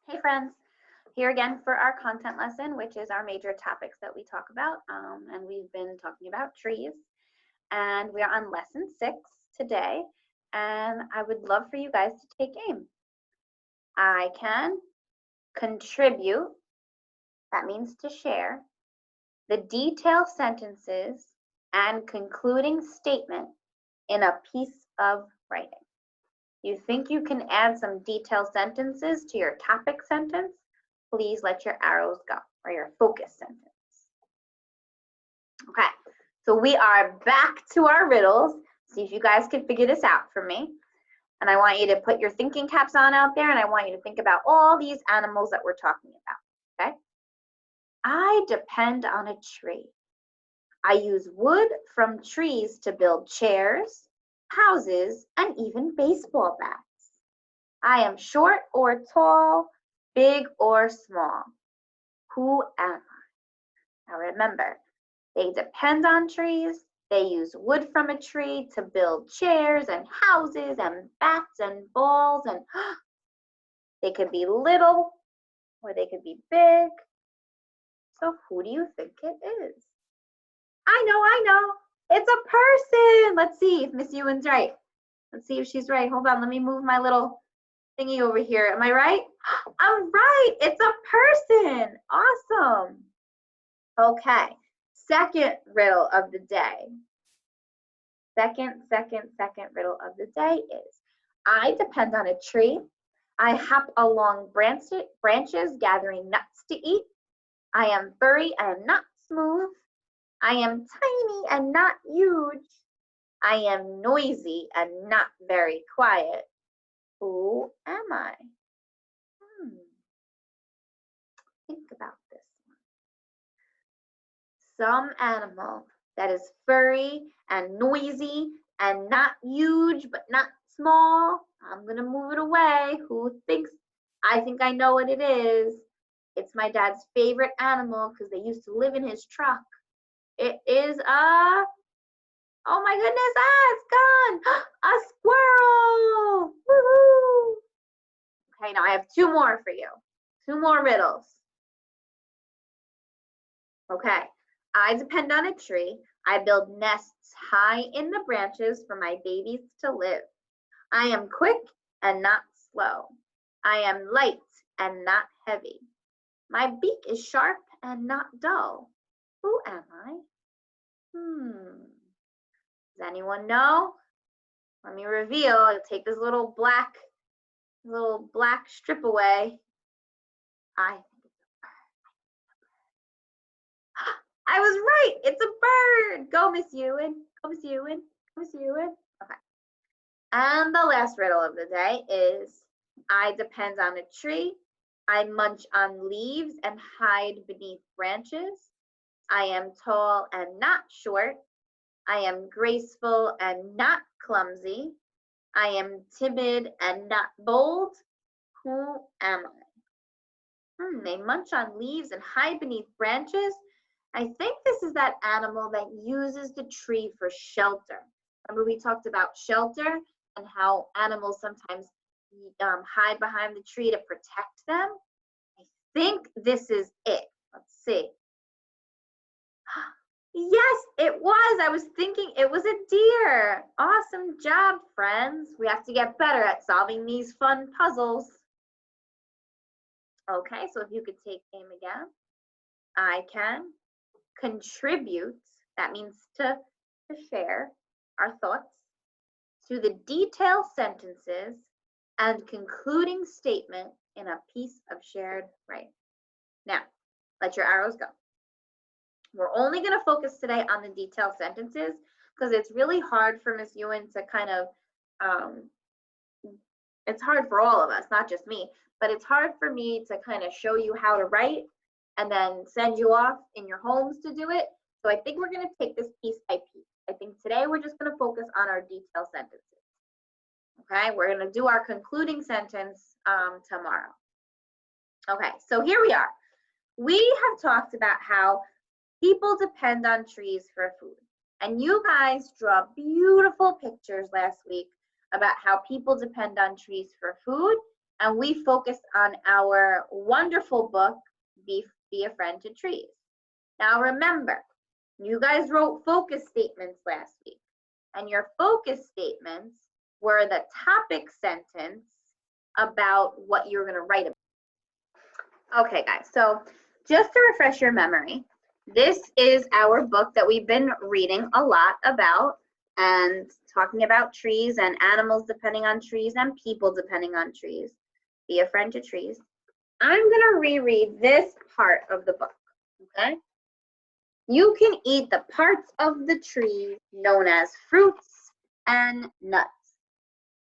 Hey friends, here again for our content lesson, which is our major topics that we talk about. And we've been talking about trees, and we are on lesson 6 today. And I would love for you guys to take aim. I can contribute, that means to share, the detailed sentences and concluding statement in a piece of writing. You think you can add some detailed sentences to your topic sentence? Please let your arrows go, or your focus sentence. Okay, so we are back to our riddles. See if you guys can figure this out for me. And I want you to put your thinking caps on out there, and I want you to think about all these animals that we're talking about, okay? I depend on a tree. I use wood from trees to build chairs, houses, and even baseball bats. I am short or tall, big or small. Who am I? Now remember, they depend on trees. They use wood from a tree to build chairs and houses and bats and balls, and they could be little or they could be big. So who do you think it is? I know. It's a person. Let's see if Miss Ewan's right. Let's see if she's right. Hold on, let me move my little thingy over here. Am I right? I'm right. It's a person. Awesome. Okay. Second riddle of the day. Second riddle of the day is, I depend on a tree. I hop along branches gathering nuts to eat. I am furry and not smooth. I am tiny and not huge. I am noisy and not very quiet. Who am I? Think about this one. Some animal that is furry and noisy and not huge but not small. I'm gonna move it away. Who thinks? I think I know what it is. It's my dad's favorite animal because they used to live in his truck. It is a, oh my goodness, it's gone. A squirrel. Woohoo! Okay, now I have two more for you. Two more riddles. Okay, I depend on a tree. I build nests high in the branches for my babies to live. I am quick and not slow. I am light and not heavy. My beak is sharp and not dull. Who am I? Does anyone know? Let me reveal. I'll take this little black strip away. I was right. It's a bird. Go, Miss Ewan. Go, Miss Ewan. Go, Miss Ewan. Okay. And the last riddle of the day is, I depend on a tree. I munch on leaves and hide beneath branches. I am tall and not short. I am graceful and not clumsy. I am timid and not bold. Who am I? They munch on leaves and hide beneath branches. I think this is that animal that uses the tree for shelter. Remember we talked about shelter and how animals sometimes hide behind the tree to protect them? I think this is it. Let's see. Yes, it was. I was thinking it was a deer. Awesome job, friends. We have to get better at solving these fun puzzles. Okay, so if you could take aim again. I can contribute, that means to share our thoughts, to the detailed sentences and concluding statement in a piece of shared writing. Now, let your arrows go. We're only going to focus today on the detailed sentences because it's really hard for Miss Ewan to kind of, it's hard for all of us, not just me, but it's hard for me to kind of show you how to write and then send you off in your homes to do it. So I think we're going to take this piece by piece. I think today we're just going to focus on our detailed sentences. Okay, we're going to do our concluding sentence tomorrow. Okay, so here we are. We have talked about how people depend on trees for food. And you guys draw beautiful pictures last week about how people depend on trees for food and we focused on our wonderful book, Be a Friend to Trees. Now remember, you guys wrote focus statements last week, and your focus statements were the topic sentence about what you're going to write about. Okay, guys, so just to refresh your memory, this is our book that we've been reading a lot about and talking about trees and animals depending on trees and people depending on trees. Be a Friend to Trees. I'm going to reread this part of the book, okay? You can eat the parts of the tree known as fruits and nuts.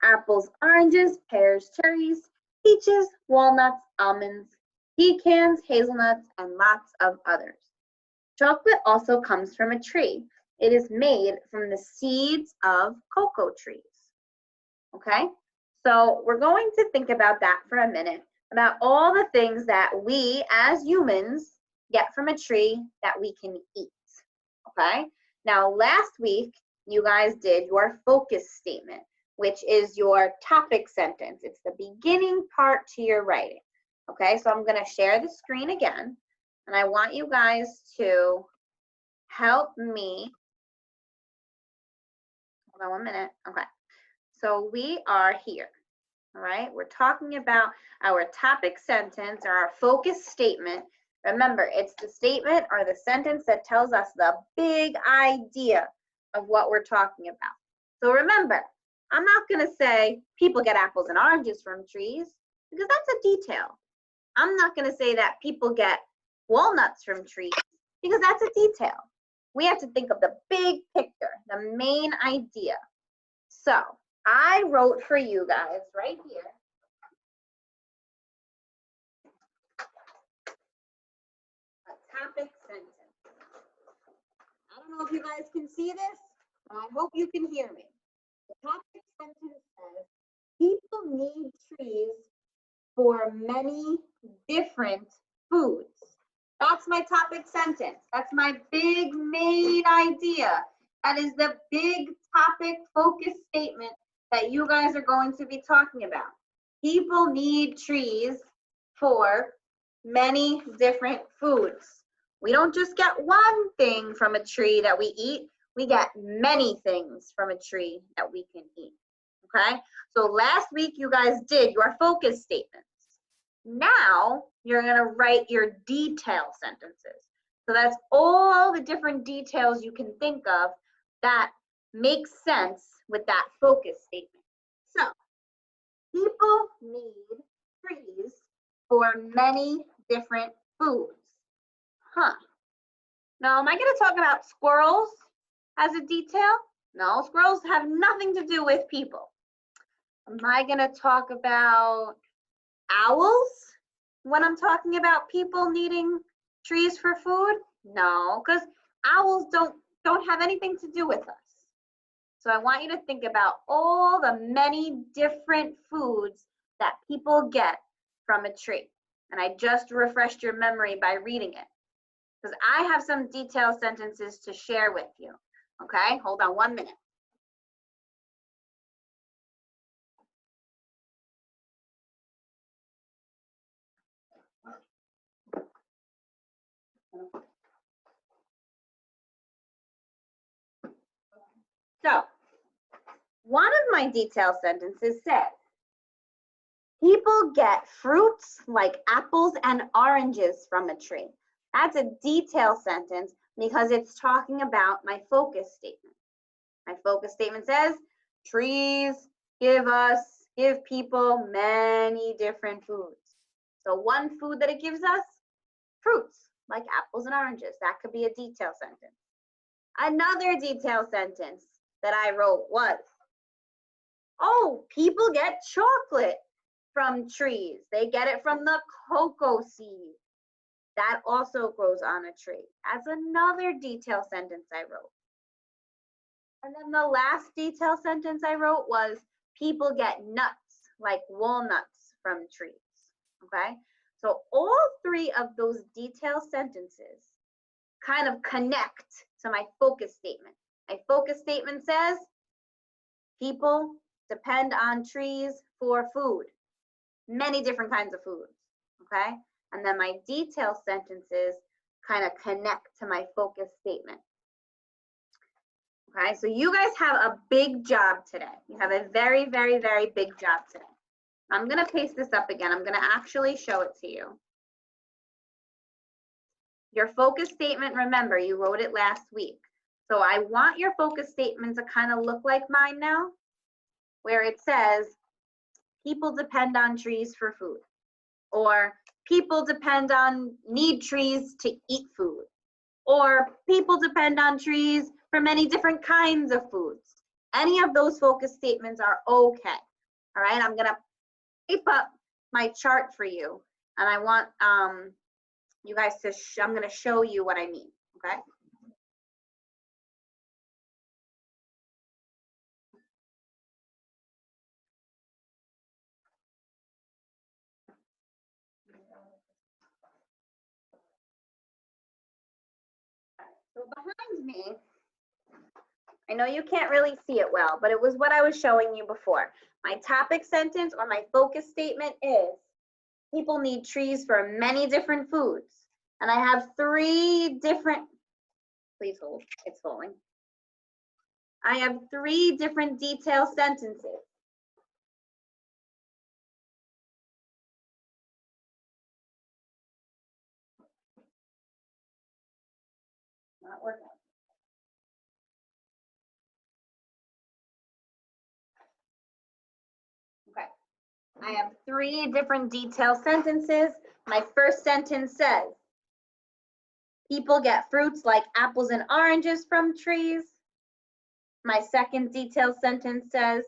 Apples, oranges, pears, cherries, peaches, walnuts, almonds, pecans, hazelnuts, and lots of others. Chocolate also comes from a tree. It is made from the seeds of cocoa trees. Okay, so we're going to think about that for a minute, about all the things that we as humans get from a tree that we can eat. Okay, now last week you guys did your focus statement, which is your topic sentence. It's the beginning part to your writing. Okay, so I'm going to share the screen again, and I want you guys to help me. Hold on 1 minute. Okay, so we are here. All right, we're talking about our topic sentence or our focus statement. Remember, it's the statement or the sentence that tells us the big idea of what we're talking about. So remember, I'm not going to say people get apples and oranges from trees because that's a detail. I'm not going to say that people get walnuts from trees because that's a detail. We have to think of the big picture, the main idea. So I wrote for you guys right here a topic sentence. I don't know if you guys can see this, but I hope you can hear me. The topic sentence says, people need trees for many different foods. That's my topic sentence. That's my big main idea. That is the big topic focus statement that you guys are going to be talking about. People need trees for many different foods. We don't just get one thing from a tree that we eat. We get many things from a tree that we can eat. Okay? So last week you guys did your focus statements. Now you're going to write your detail sentences. So that's all the different details you can think of that make sense with that focus statement. So people need trees for many different foods. Huh. Now, am I going to talk about squirrels as a detail? No, squirrels have nothing to do with people. Am I going to talk about owls when I'm talking about people needing trees for food? No, because owls don't have anything to do with us. So I want you to think about all the many different foods that people get from a tree. And I just refreshed your memory by reading it, because I have some detailed sentences to share with you. Okay, hold on 1 minute. So, one of my detailed sentences says, people get fruits like apples and oranges from a tree. That's a detailed sentence because it's talking about my focus statement. My focus statement says, trees give people many different foods. So one food that it gives us, fruits like apples and oranges. That could be a detailed sentence. Another detailed sentence that I wrote was, oh, people get chocolate from trees. They get it from the cocoa seed. That also grows on a tree. That's another detailed sentence I wrote. And then the last detailed sentence I wrote was, people get nuts like walnuts from trees. Okay? So all three of those detailed sentences kind of connect to my focus statement. My focus statement says, people depend on trees for food. many different kinds of foods, okay? And then my detail sentences kind of connect to my focus statement. Okay, so you guys have a big job today. You have a very, very, very big job today. I'm gonna paste this up again. I'm gonna actually show it to you. Your focus statement, remember, you wrote it last week. So I want your focus statement to kind of look like mine now, where it says, people depend on trees for food, or people need trees to eat food, or people depend on trees for many different kinds of foods. Any of those focus statements are okay. All right, I'm gonna type up my chart for you, and I want you guys to, I'm gonna show you what I mean, okay? So behind me, I know you can't really see it well, but it was what I was showing you before. My topic sentence or my focus statement is, people need trees for many different foods. And I have 3 different, please hold, it's falling. I have 3 different detail sentences. Not working. Okay, I have 3 different detail sentences. My first sentence says, people get fruits like apples and oranges from trees. My second detail sentence says,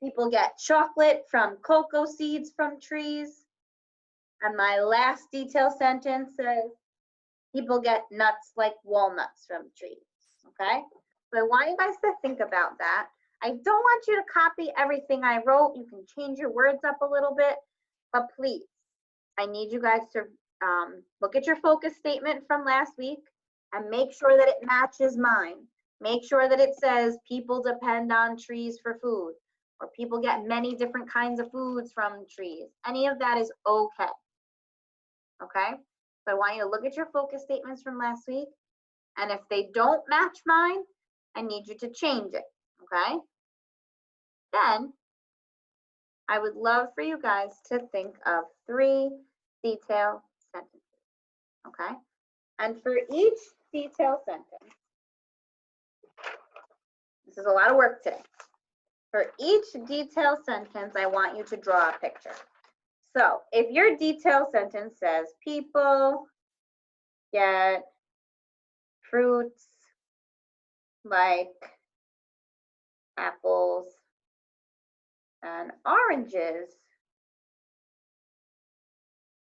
people get chocolate from cocoa seeds from trees. And my last detail sentence says, people get nuts like walnuts from trees, okay? So I want you guys to think about that. I don't want you to copy everything I wrote. You can change your words up a little bit, but please, I need you guys to look at your focus statement from last week and make sure that it matches mine. Make sure that it says people depend on trees for food, or people get many different kinds of foods from trees. Any of that is okay. Okay? So I want you to look at your focus statements from last week. And if they don't match mine, I need you to change it. Okay? Then I would love for you guys to think of 3 detail sentences. Okay? And for each detail sentence, this is a lot of work today. For each detail sentence, I want you to draw a picture. So if your detail sentence says, people get fruits like apples and oranges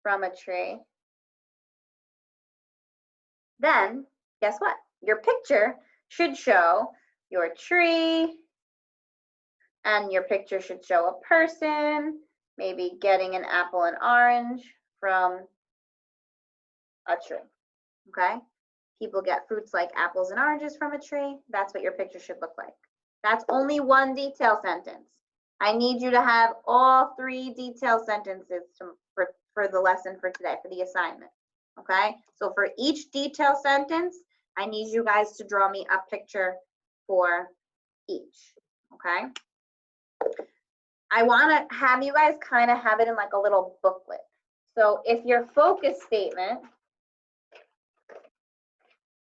from a tree, then guess what? Your picture should show your tree, and your picture should show a person, maybe getting an apple and orange from a tree, okay? People get fruits like apples and oranges from a tree. That's what your picture should look like. That's only 1 detail sentence. I need you to have all 3 detail sentences for the lesson for today, for the assignment, okay? So for each detail sentence, I need you guys to draw me a picture for each, okay? I want to have you guys kind of have it in like a little booklet. So if your focus statement,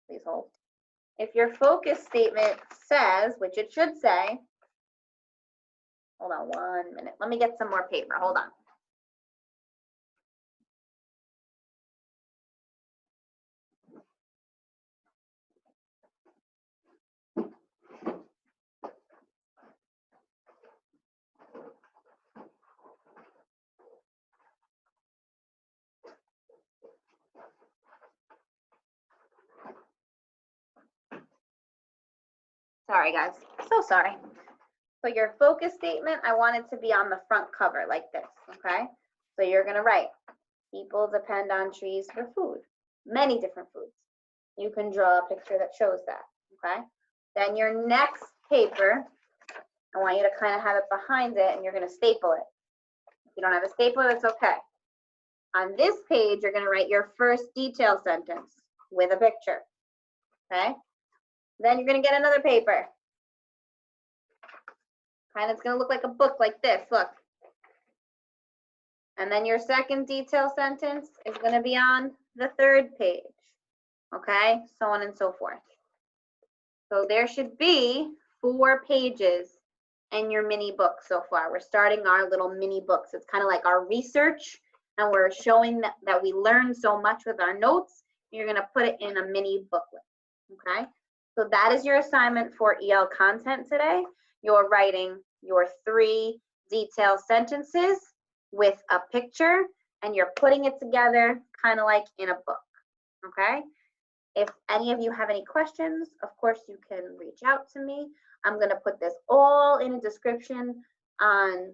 please hold. If your focus statement says, which it should say, hold on 1 minute. Let me get some more paper. Hold on. Sorry, guys. So sorry. So your focus statement, I want it to be on the front cover like this, okay? So you're going to write, people depend on trees for food, many different foods. You can draw a picture that shows that, okay? Then your next paper, I want you to kind of have it behind it, and you're going to staple it. If you don't have a stapler, that's okay. On this page, you're going to write your first detail sentence with a picture. Okay? Then you're going to get another paper. And it's going to look like a book like this. Look. And then your second detail sentence is going to be on the third page. Okay? So on and so forth. So there should be 4 pages in your mini book so far. We're starting our little mini books. It's kind of like our research, and we're showing that we learned so much with our notes. You're going to put it in a mini booklet. Okay? So that is your assignment for EL content today. You're writing your 3 detailed sentences with a picture, and you're putting it together kind of like in a book. Okay? If any of you have any questions, of course you can reach out to me. I'm going to put this all in a description on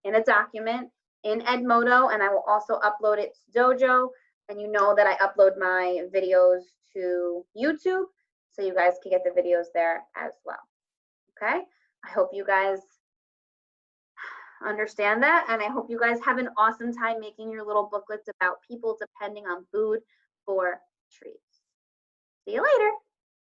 in a document in Edmodo, and I will also upload it to Dojo. And you know that I upload my videos to YouTube, so you guys can get the videos there as well. Okay? I hope you guys understand that, and I hope you guys have an awesome time making your little booklets about people depending on food for treats. See you later.